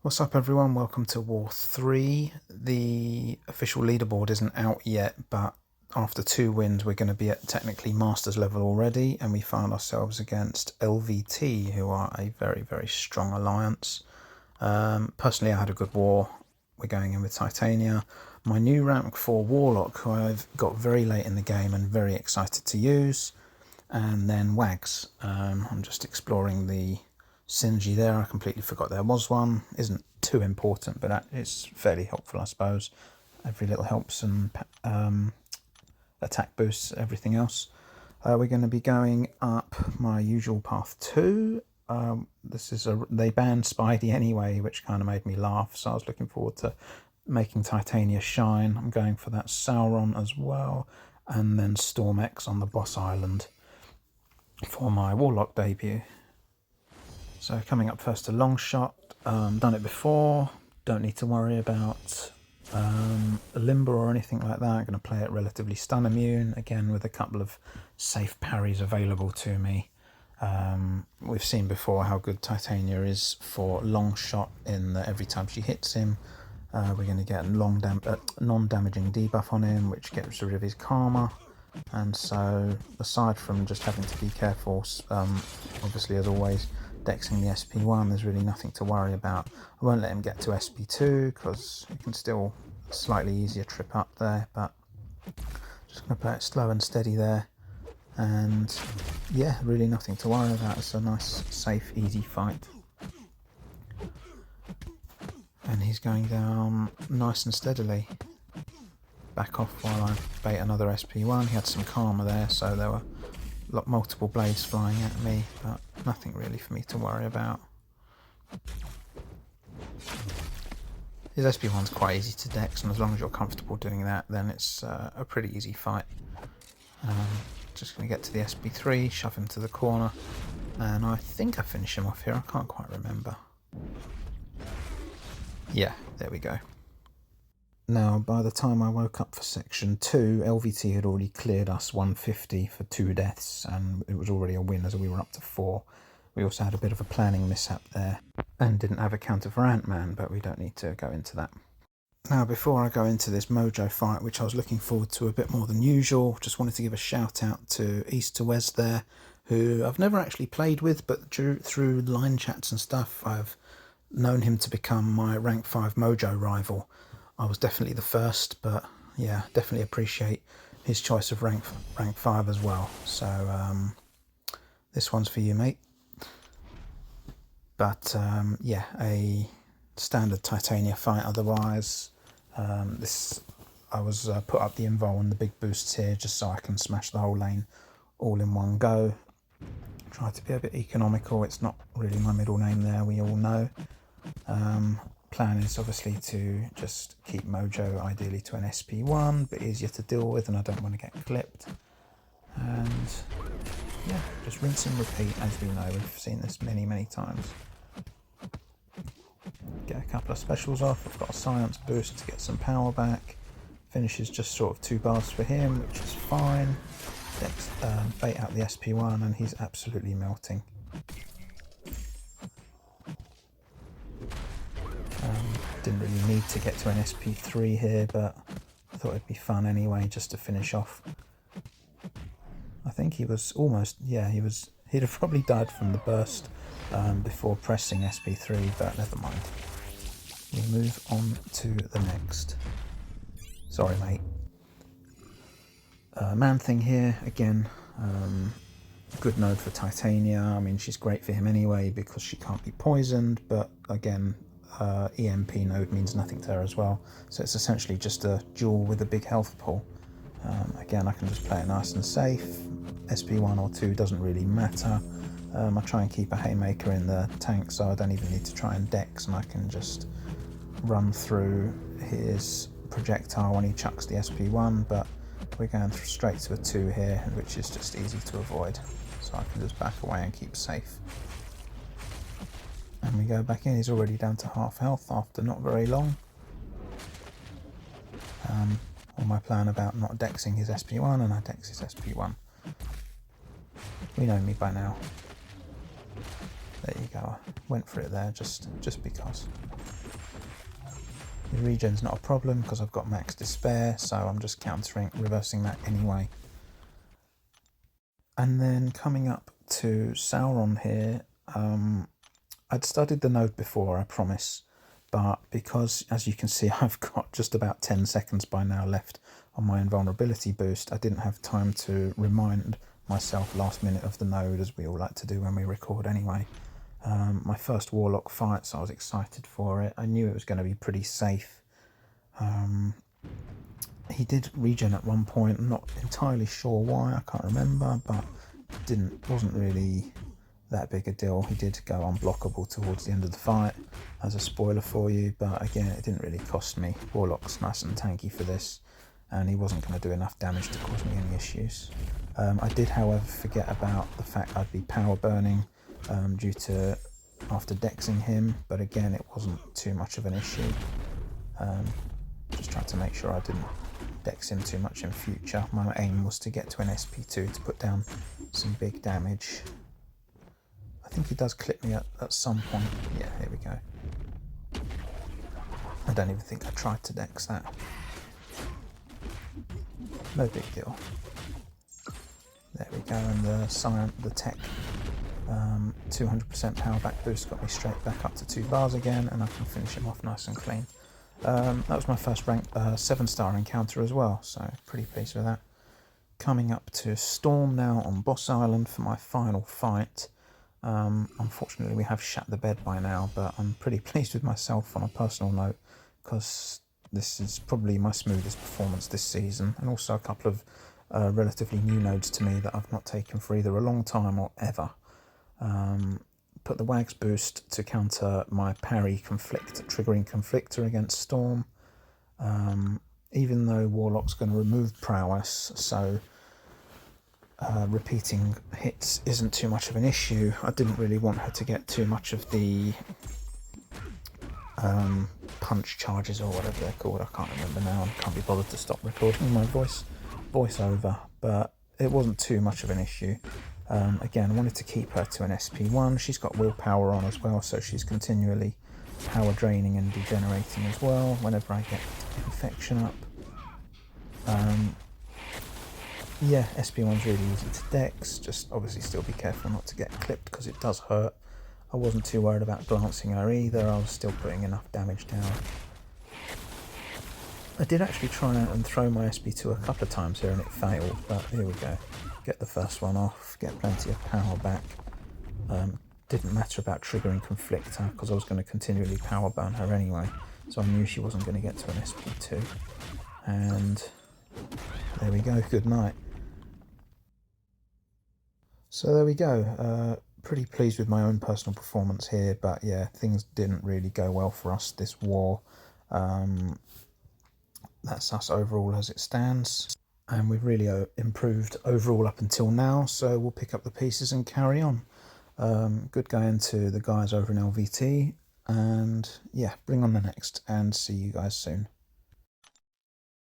What's up everyone, welcome to War 3. The official leaderboard isn't out yet, but after 2 wins we're going to be at technically Masters level already, and we found ourselves against LVT, who are a very, very strong alliance. Personally I had a good war. We're going in with Titania. My new rank 4 Warlock, who I've got very late in the game and very excited to use, and then Wags. I'm just exploring the synergy there. I completely forgot there was one. Isn't too important, but it's fairly helpful, I suppose. Every little helps, and attack boosts, everything else. We're going to be going up my usual path 2. They banned Spidey anyway, which kind of made me laugh, so I was looking forward to making Titania shine. I'm going for that Sauron as well, and then Storm X on the boss island for my Warlock debut. So coming up first to long shot. Done it before, don't need to worry about a limber or anything like that. I'm going to play it relatively stun immune, again with a couple of safe parries available to me. We've seen before how good Titania is for long shot in that every time she hits him, we're going to get a non-damaging debuff on him, which gets rid of his karma. And so aside from just having to be careful, obviously as always, dexing the SP1, there's really nothing to worry about. I won't let him get to SP2 because he can still slightly easier trip up there, but just going to play it slow and steady there. And yeah, really nothing to worry about. It's a nice, safe, easy fight. And he's going down nice and steadily. Back off while I bait another SP1. He had some karma there, so there were multiple blades flying at me, but nothing really for me to worry about. His SP1's quite easy to dex, and as long as you're comfortable doing that, then it's a pretty easy fight. Just going to get to the SP3, shove him to the corner, and I think I finish him off here. I can't quite remember. Yeah, there we go. Now, by the time I woke up for section 2, LVT had already cleared us 150 for 2 deaths, and it was already a win as we were up to 4. We also had a bit of a planning mishap there, and didn't have a counter for Ant-Man, but we don't need to go into that. Now, before I go into this Mojo fight, which I was looking forward to a bit more than usual, just wanted to give a shout out to East to West there, who I've never actually played with, but through line chats and stuff, I've known him to become my rank 5 Mojo rival. I was definitely the first, but yeah, definitely appreciate his choice of rank 5 as well. So this one's for you, mate. But yeah, a standard Titania fight otherwise. I was put up the invul and the big boosts here just so I can smash the whole lane all in one go. Try to be a bit economical. It's not really my middle name there, we all know. Plan is obviously to just keep Mojo ideally to an SP1, but easier to deal with, and I don't want to get clipped. And yeah, just rinse and repeat. As we know, we've seen this many times. Get a couple of specials off. I've got a science boost to get some power back. Finish is just sort of 2 bars for him, which is fine. Let's bait out the SP1, and he's absolutely melting. Didn't really need to get to an SP3 here, but I thought it'd be fun anyway just to finish off. I think he was almost, yeah, he'd have probably died from the burst before pressing SP3, but never mind. We'll move on to the next. Sorry, mate. Man thing here, again, good node for Titania. I mean, she's great for him anyway because she can't be poisoned, but again, EMP node means nothing to her as well, so it's essentially just a duel with a big health pool. Again, I can just play it nice and safe. SP1 or 2 doesn't really matter. I try and keep a haymaker in the tank, so I don't even need to try and dex, and I can just run through his projectile when he chucks the SP1, but we're going straight to a 2 here, which is just easy to avoid, so I can just back away and keep safe. And we go back in. He's already down to half health after not very long. On my plan about not dexing his SP1, and I dex his SP1. We know me by now. There you go. I went for it there just because. The regen's not a problem because I've got max despair, so I'm just reversing that anyway. And then coming up to Sauron here, I'd studied the node before, I promise, but because, as you can see, I've got just about 10 seconds by now left on my invulnerability boost, I didn't have time to remind myself last minute of the node, as we all like to do when we record anyway. My first Warlock fight, so I was excited for it. I knew it was going to be pretty safe. He did regen at one point, I'm not entirely sure why, I can't remember, but wasn't really that big a deal. He did go unblockable towards the end of the fight, as a spoiler for you, but again, it didn't really cost me. Warlock's nice and tanky for this, and he wasn't going to do enough damage to cause me any issues. I did, however, forget about the fact I'd be power burning due to after dexing him, but again, it wasn't too much of an issue. Just trying to make sure I didn't dex him too much in future. My aim was to get to an SP2 to put down some big damage. I think he does clip me at some point. Yeah, here we go. I don't even think I tried to dex that. No big deal. There we go, and the tech 200% power back boost got me straight back up to 2 bars again, and I can finish him off nice and clean. That was my first rank 7-star encounter as well, so pretty pleased with that. Coming up to Storm now on Boss Island for my final fight. Unfortunately, we have shut the bed by now, but I'm pretty pleased with myself on a personal note, because this is probably my smoothest performance this season, and also a couple of relatively new nodes to me that I've not taken for either a long time or ever. Put the Wags boost to counter my parry triggering Conflictor against Storm. Even though Warlock's going to remove prowess, so repeating hits isn't too much of an issue. I didn't really want her to get too much of the punch charges or whatever they're called. I can't remember now. I can't be bothered to stop recording my voiceover, but it wasn't too much of an issue. Again, I wanted to keep her to an SP1. She's got willpower on as well, so she's continually power draining and degenerating as well whenever I get infection up. Yeah, SP1's really easy to dex, just obviously still be careful not to get clipped because it does hurt. I wasn't too worried about glancing her either, I was still putting enough damage down. I did actually try and throw my SP2 a couple of times here and it failed, but here we go. Get the first one off, get plenty of power back. Didn't matter about triggering Conflictor because I was going to continually power burn her anyway, so I knew she wasn't going to get to an SP2. And there we go, good night. So there we go, pretty pleased with my own personal performance here, but yeah, things didn't really go well for us this war. That's us overall as it stands, and we've really improved overall up until now, so we'll pick up the pieces and carry on. Good going to the guys over in LVT, and yeah, bring on the next, and see you guys soon.